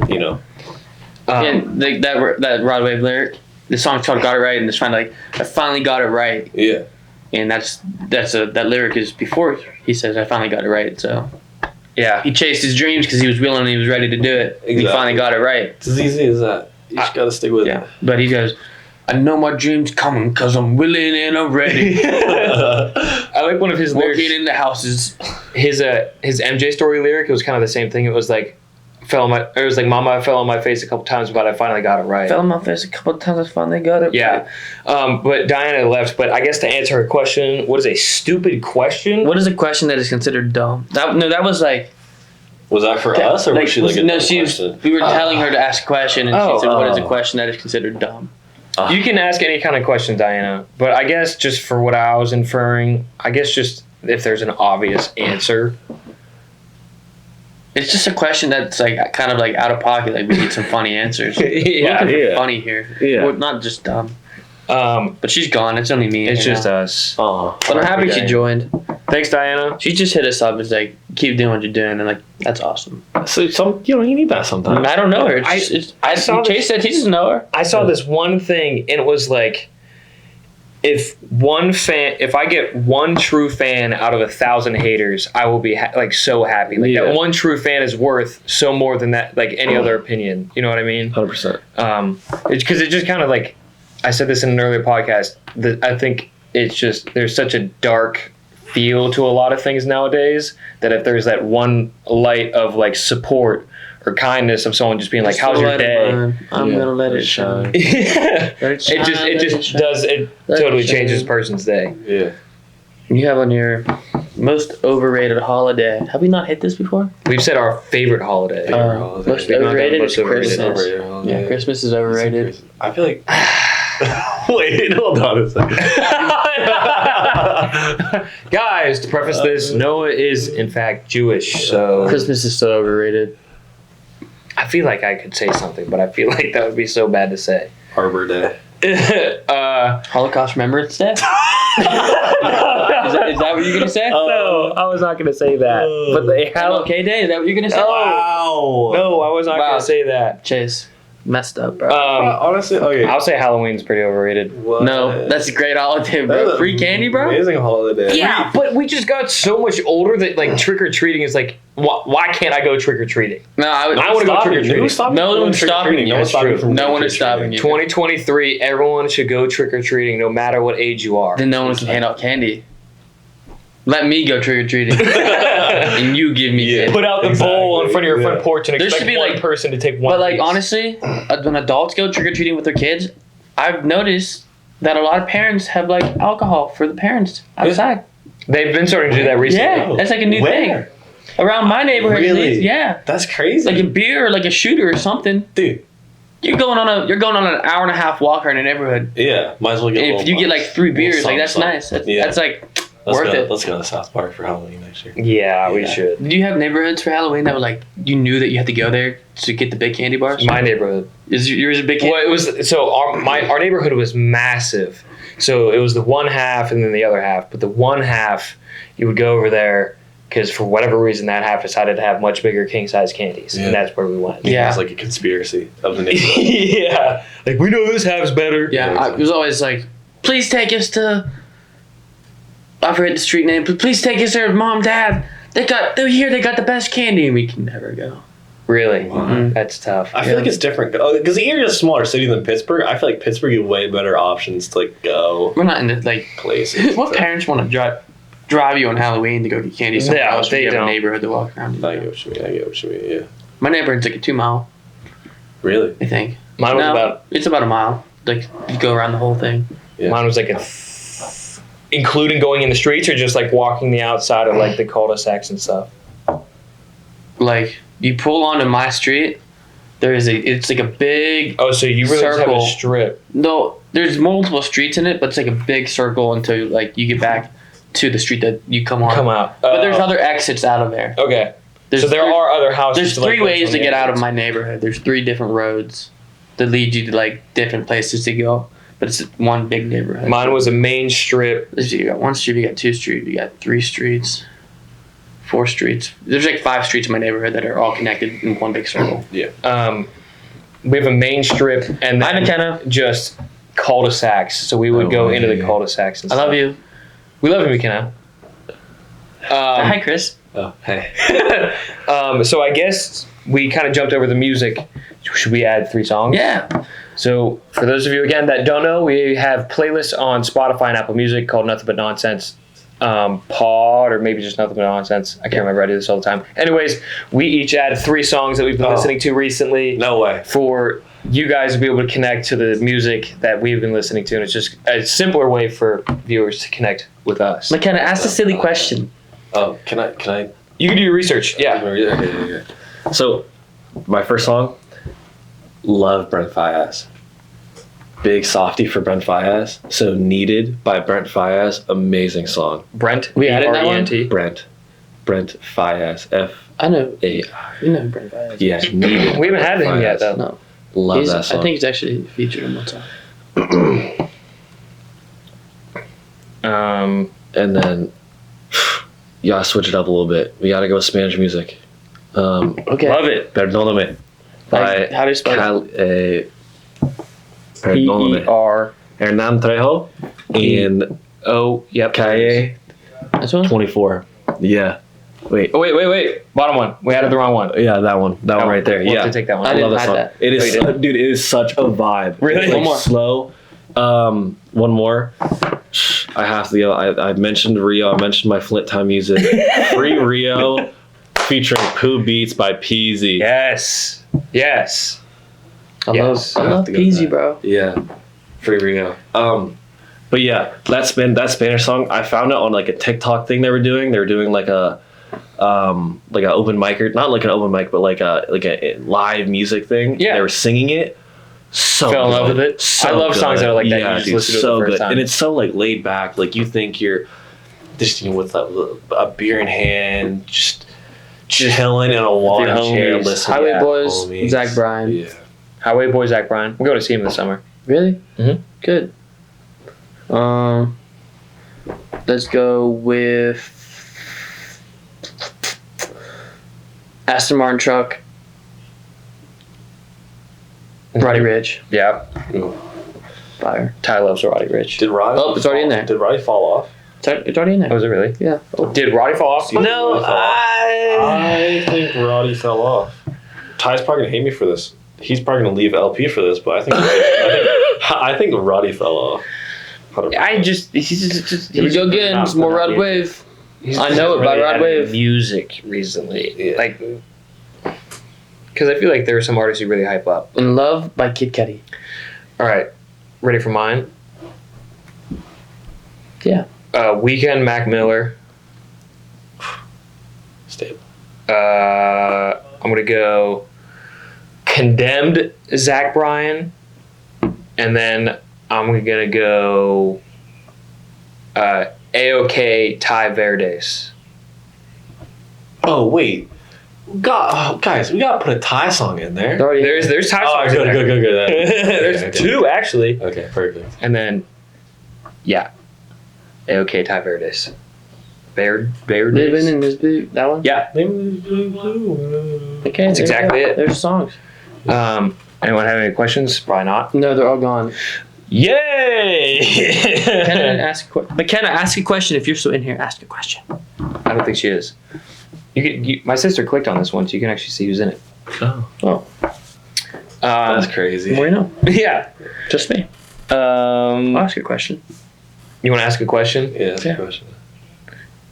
You know? And that Rod Wave lyric, the song's called "Got It Right," and it's finally like, "I finally got it right," Yeah. and that lyric is before he says, "I finally got it right." So Yeah. he chased his dreams because he was willing and he was ready to do it. And he Exactly. finally got it right. It's as easy as that. You just gotta stick with Yeah, but he goes, "I know my dream's coming because I'm willing and I'm ready." it. I like one of his lyrics. Working in the houses. His MJ story lyric, it was kind of the same thing. It was like, "Mama, I fell on my face a couple times, but I finally got it right." Fell on my face a couple of times. I finally got it. Yeah. But Diana left. But I guess to answer her question, what is a stupid question? What is a question that is considered dumb? That was like. Was that for us, or was she like a no? dumb question? We were telling her to ask a question, and Oh. she said, "What is a question that is considered dumb?" You can ask any kind of question, Diana. But I guess just for what I was inferring, I guess just if there's an obvious answer. It's just a question that's like kind of like out of pocket. Like we need some funny answers. Yeah, Looking for yeah. funny here. Yeah. Well, not just dumb. Um, But she's gone. It's only me. it's you just know? us. Oh, But I'm happy she joined. Thanks, Diana. She just hit us up. It's like, keep doing what you're doing, and like that's awesome. So you need that sometimes. I don't know her. I saw Chase said he doesn't know her. I saw this one thing, and it was like, if I get one true fan out of 1,000 haters, I will be so happy. Like that one true fan is worth so more than that, like any other opinion. You know what I mean? 100%. It's because it just kind of like, I said this in an earlier podcast, that I think it's just, there's such a dark feel to a lot of things nowadays, that if there's that one light of like support or kindness of someone just being like, how's your day? I'm gonna let it shine. It totally changes a person's day. Yeah. You have on your most overrated holiday. Have we not hit this before? We've said our favorite holiday. holiday. Most We've not done overrated most is overrated. Christmas. Overrated. Yeah, Christmas is overrated. I feel like. Wait, hold on a second. Guys, to preface this, Noah is in fact Jewish, so Christmas is so overrated. I feel like I could say something, but I feel like that would be so bad to say. Arbor Day. Holocaust Remembrance Day? Is that what you're gonna say? No, I was not going to say that. But the MLK Day? Is that what you're gonna say? Wow. No, I was not going to say that. Chase, messed up, bro. Honestly, okay. I'll say Halloween's pretty overrated. What? No, that's a great holiday, That is bro. a Free candy, bro. Amazing holiday. Yeah, but we just got so much older that like trick or treating is like, why can't I go trick or treating? No, I I wanna go trick-or-treating. No one's stopping you. No one's stopping you from No one is stopping you. 2023, everyone should go trick or treating, no matter what age you are. Then no one can hand out candy. Let me go trick or treating, and you give me candy. Put out the bowl in front of your front porch and There expect should be, one like- person to take one. But like piece. honestly, when adults go trick or treating with their kids, I've noticed that a lot of parents have like alcohol for the parents outside. They've been starting to do that recently. Yeah, that's like a new Where? thing. Around my neighborhood, at Really? least, yeah. That's crazy. Like a beer or like a shooter or something. Dude. You're going on an hour and a half walk around a neighborhood. Yeah, might as well get. And if you get like 3 beers, like that's nice. That's like worth it. Let's go to South Park for Halloween next year. Yeah, we should. Do you have neighborhoods for Halloween that were like you knew that you had to go there to get the big candy bars? My neighborhood. Is yours a big candy? Well, it was so our neighborhood was massive. So it was the one half and then the other half. But the one half, you would go over there because for whatever reason that half decided to have much bigger king size candies, and that's where we went. Yeah. It's like a conspiracy of the neighborhood. Yeah, like we know this half's better. Yeah, I was always like, please take us to. I forget the street name. But please take us there, Mom, Dad. They're here. They got the best candy, and we can never go. Really, Wow. that's tough. I feel like it's different because the area is a smaller city than Pittsburgh. I feel like Pittsburgh you have way better options to like go We're not in the like places. What parents want to drive you on Halloween to go get candy somewhere Yeah, else? they You have don't. a neighborhood to walk around. I get what you mean. Yeah. My neighborhood's like a 2-mile, Really? I think. Mine was It's about a mile. Like you go around the whole thing. Yeah. Mine was like including going in the streets or just like walking the outside of like the cul-de-sacs and stuff. Like you pull onto my street, it's like a big. Oh, so you really just have a Circle. strip. No, there's multiple streets in it, but it's like a big circle until like you get back to the street that you come on. Come out. But there's other exits out of there. Okay. There's So there three- are other houses. There's to, like, 3 go ways from to the get out of exits. my neighborhood. There's 3 different roads that lead you to like different places to go, but it's one big neighborhood. Mine was a main strip. You got 1 street, you got 2 streets, you got 3 streets, 4 streets. There's like 5 streets in my neighborhood that are all connected in one big circle. Yeah. We have a main strip and Hi, then McKenna. just cul-de-sacs. So we would go into the cul-de-sacs. And I stuff. love you. We love you, McKenna. Hi, Chris. Oh, hey. So I guess we kind of jumped over the music. Should we add 3 songs? Yeah. So for those of you again that don't know, we have playlists on Spotify and Apple Music called Nothing But Nonsense Pod, or maybe just Nothing But Nonsense. I can't remember. I do this all the time. Anyways, we each add 3 songs that we've been listening to recently. No way. For you guys to be able to connect to the music that we've been listening to, and it's just a simpler way for viewers to connect with us. McKenna, ask a silly question. Oh, can I? You can do your research. Yeah. Okay. So, my first song, love Brent Faiyaz. Big softie for Brent Faiyaz. So, Needed by Brent Faiyaz, amazing song. Brent. We added that one? B-R-E-N-T. Brent. Brent Fias. I know. F-A. You know who Brent Fias is. Yeah, needed. We haven't had him yet, though. No. Love that song. I think he's actually featured in one song. And then, you gotta switch it up a little bit. We gotta go with Spanish music. Okay. Love it. Perdóname. Like, how do you spell it? Perdóname. P-E-R. Hernan Trejo in Yep. Calle This one? 24. Yeah. Wait. Oh, wait. Bottom one. We added the wrong one. Yeah, that one. That one right there. We'll Yeah. have to take that one. I I didn't love that hide song. that. It is, Oh, you didn't? dude. It is such a vibe. Really? It's like One more. slow. One more. I have to go. I mentioned Rio. I mentioned my Flint Time music. Free Rio, featuring Pooh Beats by Peasy. Yes. I Yes. love to go with Peasy, that. bro. Yeah, Free Rio. But yeah, that Spanish song. I found it on like a TikTok thing they were doing. They were doing like a an open mic, or not like an open mic, but like a live music thing. Yeah. They were singing it. So Fell in good. love with it. So I love songs good. that are like that. Yeah, You just dude, listen to it so the first good, time. and it's so like laid back. Like you think you're just with a beer in hand, just chilling in a lawn With your chair, homies. listening. Highway to Boys, homies. Zach Bryan. Yeah. Highway Boy, Zach Bryan. We're going to see him this summer. Really? Mhm. Good. Let's go with Aston Martin truck. Roddy Rich. Yeah. Ooh. Fire. Ty loves Roddy Rich. Did Roddy? Oh, it's already in there. Did Roddy fall off? It's already in there. Was it really? Yeah. Did Roddy fall off? No, I think Roddy fell off. Ty's probably gonna hate me for this. He's probably gonna leave LP for this, but I think Roddy fell off. 100%. Here we go again. It's more Rod Wave. I know it by Rod Wave. Music recently. Yeah. Like, because I feel like there are some artists you really hype up. In Love by Kid Cudi. All right. Ready for mine? Yeah. Weekend, Mac Miller. Stable. I'm going to go Condemned, Zach Bryan. And then I'm going to go AOK, Ty Verdes. Oh wait, guys, we gotta put a Ty song in there. There's Ty songs in there. Good. There's Okay. two, actually. Okay, perfect. And then, yeah. AOK, Ty Verdes. Verdes? Living in this boot. That one? Yeah. Okay. That's exactly it. There's songs. Anyone have any questions? Probably not. No, they're all gone. Yay! McKenna, ask a question. If you're still in here, ask a question. I don't think she is. My sister clicked on this one, so you can actually see who's in it. Oh, that's crazy. More you know. Yeah. Just me. I'll ask you a question. You want to ask a question? Yeah, that's a question.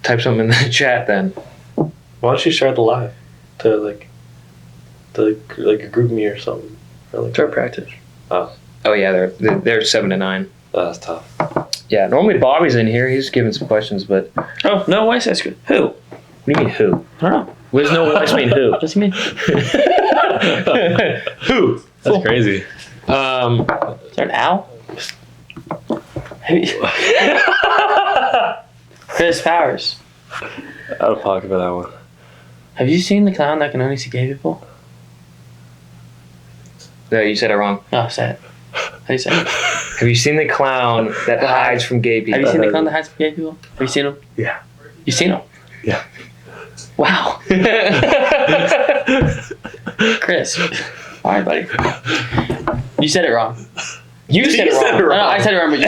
Type something in the chat then. Why don't you share the live to like a group me or something? Or like Start practice. Oh yeah, they're 7 to 9. That's tough. Yeah, normally Bobby's in here. He's giving some questions, but Oh, no, why is that good? Who? what do you mean who? I don't know. What does no voice mean who? What does he mean? Who? That's crazy. Is there an owl? Chris Powers. Out of pocket for that one. Have you seen the clown that can only see gay people? No, you said it wrong. Oh, say it. How do you say it? Have you seen the clown that hides from gay people? Have you seen the clown that hides from gay people? Have you seen him? Yeah. You seen him? Yeah. Wow. Chris. All right, buddy. You said it wrong. You said it wrong. No, I said it wrong, but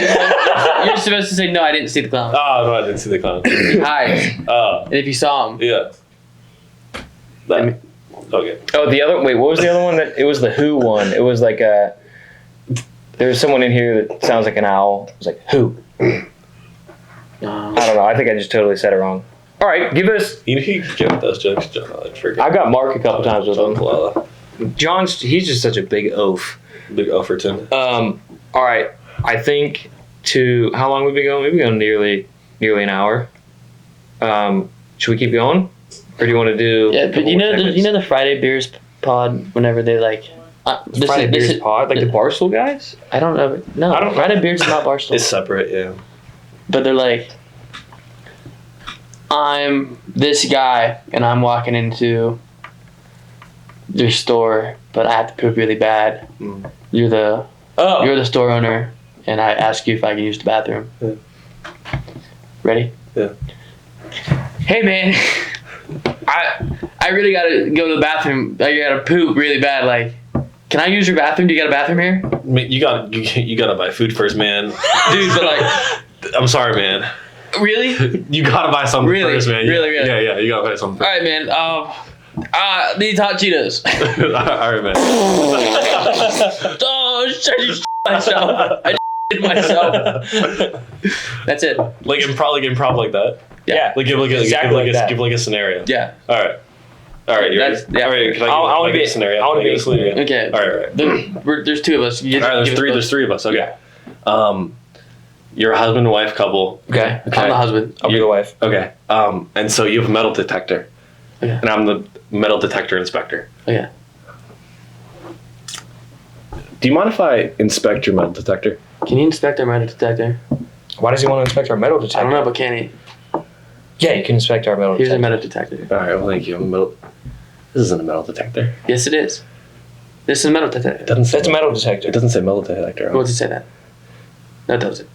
you're supposed to say, no, I didn't see the clown. Oh no, I didn't see the clown. He hides. Oh, And if you saw him, yeah. That. Okay. Oh, the other. Wait, what was the other one? It was the Who one. It was like a. There's someone in here that sounds like an owl. It was like who? I don't know. I think I just totally said it wrong. All right, give us. You get those jokes, John. I forget. I got Mark a couple times with John him. Palella. He's just such a big oaf. Big Overton. All right, I think how long have we been going? We've been going nearly an hour. Should we keep going, or do you want to do? yeah, but you know the Friday Beers pod. Whenever they like, Friday Beers Pod, like the Barstool guys. I don't know. No, I don't- Friday Beers is not Barstool. It's separate, yeah. But they're like, I'm this guy and I'm walking into your store, but I have to poop really bad. You're the store owner, and I ask you if I can use the bathroom. Yeah. Ready? Yeah. Hey man, I really gotta go to the bathroom. I gotta poop really bad. Like, can I use your bathroom? Do you got a bathroom here? You gotta buy food first, man. Dude, but like, I'm sorry, man. really? You gotta buy something first, man. Really? Yeah. You gotta buy something All right, man. These hot Cheetos. first. All right, man. Oh, shit, you myself. I did myself. That's it. Like improv like that. Yeah. Like give a scenario. Yeah. All right. All right. That's- yeah. All right. Can I I'll give be a scenario? I want to Can I be give a scenario? included. Okay. All right. There's two of us. All right. There's three of us. Okay. Yeah. You're a husband and wife couple. Okay. I'm the husband. I'll be the wife. Okay. And so you have a metal detector. Okay. And I'm the metal detector inspector. Okay. Do you mind if I inspect your metal detector? Can you inspect our metal detector? Why does he want to inspect our metal detector? I don't know, but can he? Yeah, you can inspect our metal Here's a detector. metal detector. All right. Well, thank you. This isn't a metal detector. Yes, it is. This is a metal detector. It doesn't say. That's a metal detector. It doesn't say metal detector. What does it say that? No, it doesn't.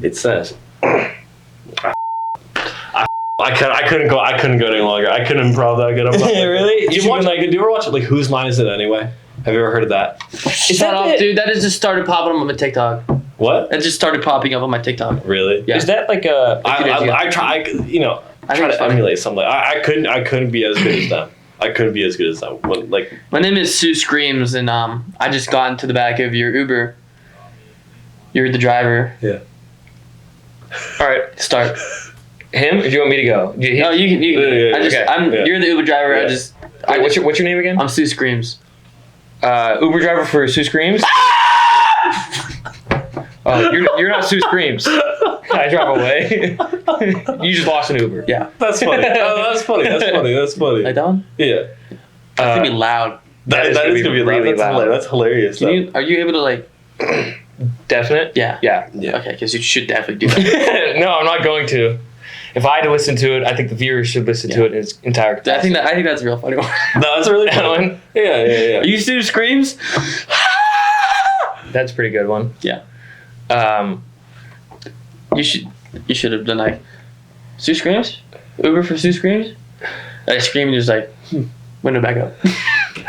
It says. I couldn't go any longer. I couldn't improv that good. Really? Do you ever watch it? Like, whose line is it anyway? Have you ever heard of that? Shut up, dude. That has just started popping up on my TikTok. What? That just started popping up on my TikTok. Really? Yeah. Is that like a? I try it's to funny. emulate something. I couldn't be as good as them. I couldn't be as good as them. Like, My name is Sue Screams, and I just got into the back of your Uber. You're the driver. yeah. All right, Start. him. Or do you want me to go? No, you can. Yeah, okay. You're the Uber driver. Yeah. Wait, what's your name again? I'm Sue Screams. Uber driver for Sue Screams. Oh, you're not Sue Screams. I drive away. You just lost an Uber. Yeah. That's funny. Oh, that's funny. That's funny. Like that one? Yeah. It's gonna be loud. That is gonna be really loud. That's hilarious. Are you able to like? Definite? Yeah. Yeah. Okay, because you should definitely do that. No, I'm not going to. If I had to listen to it, I think the viewers should listen to it in its entire capacity. I think that's a real funny one. No, that's a really That funny one? Yeah. Are you Sue Screams? That's a pretty good one. Yeah. You should have done like Sue Screams? Uber for Sue Screams? I scream and just like window back up.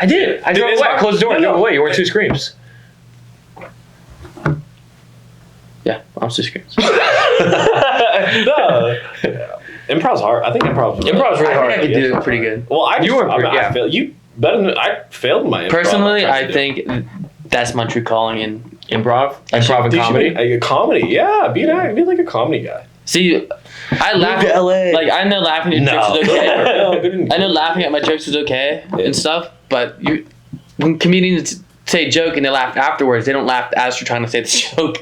I did. I drove away. I closed the door. I drove away. You weren't Sue Screams. Yeah, I'm Sue Screams. No. Improv's hard. I think improv's Improv's really hard. I think I could do it pretty good. Well, I failed my improv. Personally, I think that's my true calling in Improv and comedy. A comedy, yeah. Be like a comedy guy. See, I laugh. to LA. Like I know laughing at jokes is okay. I know laughing at my jokes is okay and stuff, but when comedians say a joke and they laugh afterwards, they don't laugh as you're trying to say the joke.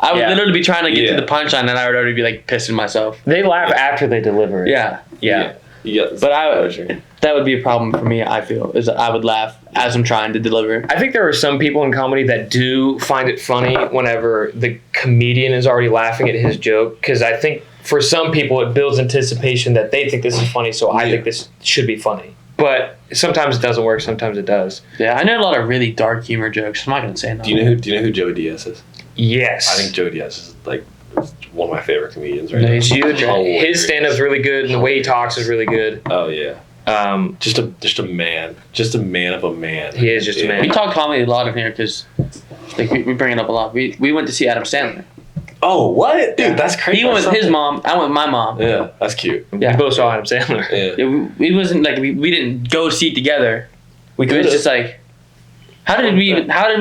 I would literally be trying to get to the punchline, and I would already be like pissing myself. They laugh after they deliver it. Yeah. But that would be a problem for me. I feel is that I would laugh as I'm trying to deliver. I think there are some people in comedy that do find it funny whenever the comedian is already laughing at his joke, because I think for some people it builds anticipation that they think this is funny, so I think this should be funny. But sometimes it doesn't work. Sometimes it does. Yeah, I know a lot of really dark humor jokes. I'm not gonna say no. Do you know who Joey Diaz is? Yes. I think Joey Diaz is like one of my favorite comedians right No, now. he's huge. His stand-up's really good, and the way he talks is really good. Oh yeah. Just a man of a man. He is just a man. We talk comedy a lot in here because like we bring it up a lot. We went to see Adam Sandler. Oh what, dude? That's crazy. He went with his mom. I went with my mom. Yeah, that's cute. Yeah. We both saw Adam Sandler. Yeah. Yeah, we wasn't like we didn't go see it together. We It could was just like, how did we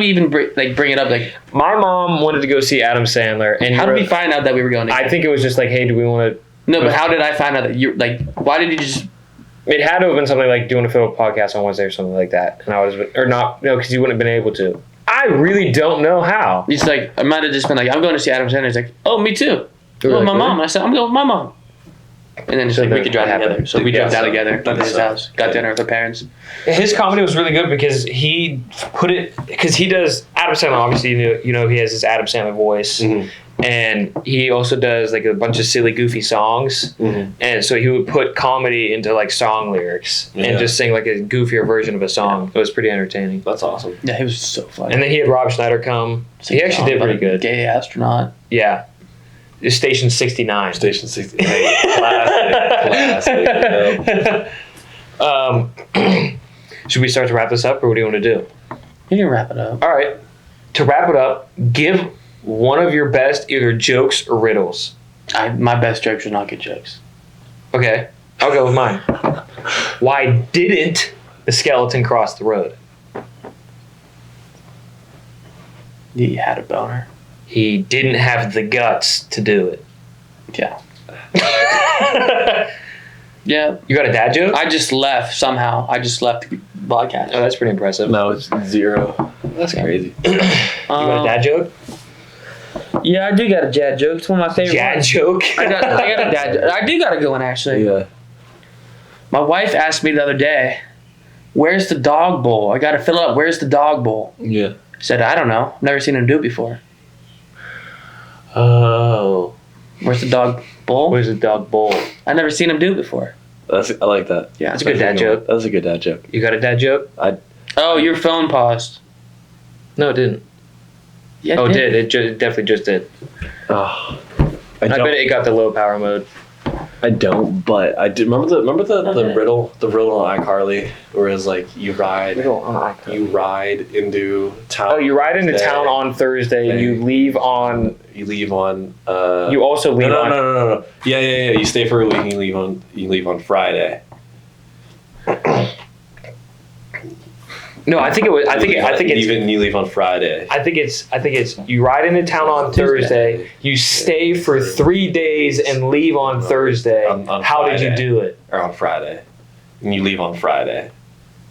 even bring it up? Like, My mom wanted to go see Adam Sandler, and how did we find out that we were going? I think it was just like, hey, do we want to? No, but how did I find out that you like? Why did you just? It had to have been something like doing a film podcast on Wednesday or something like that, and I was or not no, because you wouldn't have been able to. I really don't know how. He's like, I might have just been like, I'm going to see Adam Sandler. He's like, oh, me too. You're Go with like, my really? mom. I said, I'm going with my mom. And then So we could drive that together. happened. So we drove down together to That's his house, got dinner with her parents. His comedy was really good because he put it because he does Adam Sandler. Obviously, you know he has his Adam Sandler voice, and he also does like a bunch of silly, goofy songs. And so he would put comedy into like song lyrics and just sing like a goofier version of a song. It was pretty entertaining. That's awesome. Yeah, he was so funny. And then he had Rob Schneider come. He actually did pretty good. Gay astronaut. Yeah. Station 69. Station 60. Hey, classic. Should we start to wrap this up, or what do you want to do? You can wrap it up. All right. To wrap it up, give one of your best either jokes or riddles. My best jokes are not good jokes. Okay. I'll go with mine. Why didn't the skeleton cross the road? He had a boner. He didn't have the guts to do it. Yeah. Yeah. You got a dad joke? I just left somehow. I just left the podcast. Oh, that's pretty impressive. No, it's 0. That's crazy. You got a dad joke? Yeah, I do got a dad joke. It's one of my favorite Dad ones. joke? I got a dad joke. I do got a good one, actually. Yeah. My wife asked me the other day, where's the dog bowl? I got to fill it up. Where's the dog bowl? Yeah. I said, I don't know. Never seen him do it before. Oh. Where's the dog bowl? Where's the dog bowl? I never seen him do it before. I like that. Yeah. That's a good dad joke. That was a good dad joke. You got a dad joke? Oh, your phone paused. No, it didn't. Yeah, Oh, it did. It definitely just did. Oh, I bet it got the low power mode. I don't, but I did. Remember the riddle on iCarly, where it's like you ride into town. Oh, you ride into town on Thursday. You leave on. You leave on. You also leave on. No. Yeah. You stay for a week. And you leave on Friday. No, I think it was. I think it's. You leave on Friday. I think it's. You ride into town on Thursday. You stay for 3 days and leave on Thursday. On How Friday. did you do it? Or on Friday, and you leave on Friday.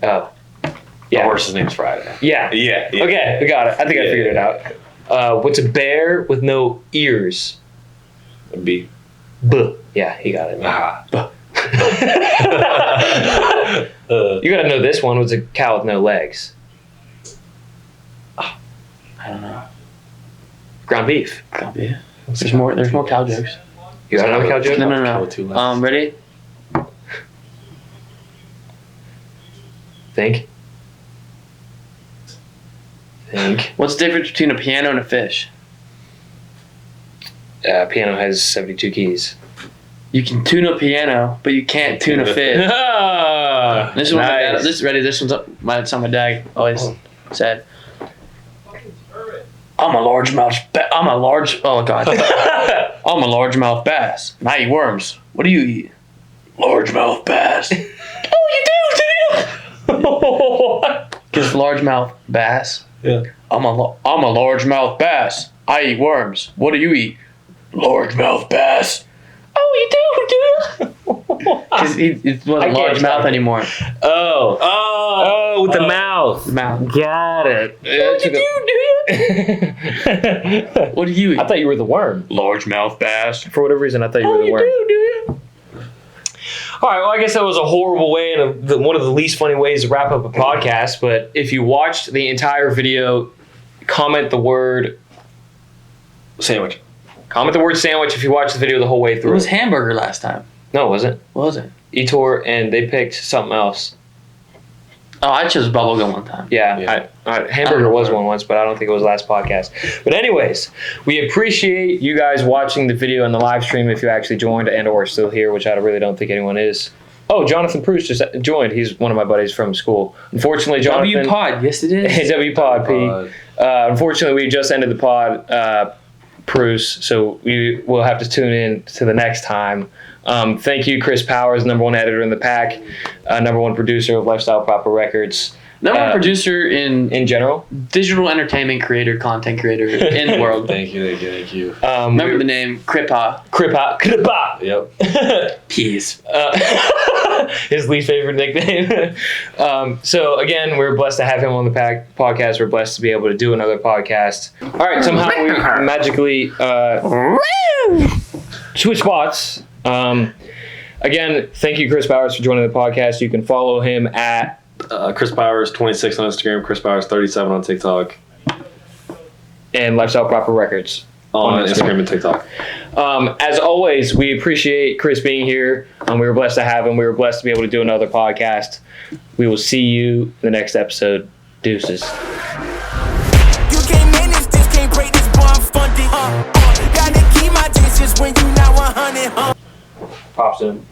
Oh, The yeah, horse's name's Friday. yeah. Yeah. Okay, we got it. I think I figured it out. What's a bear with no ears? B. Buh. Yeah, he got it. Ah. You gotta know this one was a cow with no legs. I don't know. Ground beef. Yeah. There's more cow jokes. You got another cow joke? No. Ready? Think. What's the difference between a piano and a fish? Piano has 72 keys. You can tune a piano, but you can't tune a fish. This is one my dad. This one's something my dad always said. I'm a largemouth bass, and I eat worms. What do you eat? Largemouth bass. Oh, you do? Because largemouth bass. Yeah. I'm a largemouth bass. I eat worms. What do you eat? Largemouth bass. Oh, you do? Because he wasn't largemouth anymore. Oh, with the mouth. Mouth. Got it. What do you eat? I thought you were the worm. Largemouth bass. For whatever reason, I thought you were the worm. All right, well, I guess that was a horrible way and one of the least funny ways to wrap up a podcast. But if you watched the entire video, comment the word Sandwich. Comment the word sandwich if you watched the video the whole way It through. was hamburger last time. No, it wasn't. What was it? Etor, and they picked something else. Oh, I chose bubblegum one time. Yeah. Hamburger was one once, but I don't think it was last podcast. But anyways, we appreciate you guys watching the video and the live stream if you actually joined and or still here, which I really don't think anyone is. Oh, Jonathan Proust just joined. He's one of my buddies from school. Unfortunately, Jonathan... W-Pod. Yes, it is. W-Pod, P. Unfortunately, we just ended the pod, Proust, so we will have to tune in to the next time. Thank you, Chris Powers, #1 editor in the PAC, #1 producer of Lifestyle Proper Records. #1 producer in general? Digital entertainment creator, content creator in the world. Thank you. Remember the name Kripa. Yep. Peas. His least favorite nickname. So again, we're blessed to have him on the PAC podcast. We're blessed to be able to do another podcast. All right, somehow we magically switch spots. Again, thank you, Chris Bowers, for joining the podcast. You can follow him at Chris Bowers 26 on Instagram, Chris Bowers 37 on TikTok, and Lifestyle Proper Records on Instagram and TikTok. As always, we appreciate Chris being here. We were blessed to have him. We were blessed to be able to do another podcast. We will see you in the next episode. Deuces. You can't manage this, can't break this, boy, I'm funded. Gotta keep my distance when you not 100. Pops in.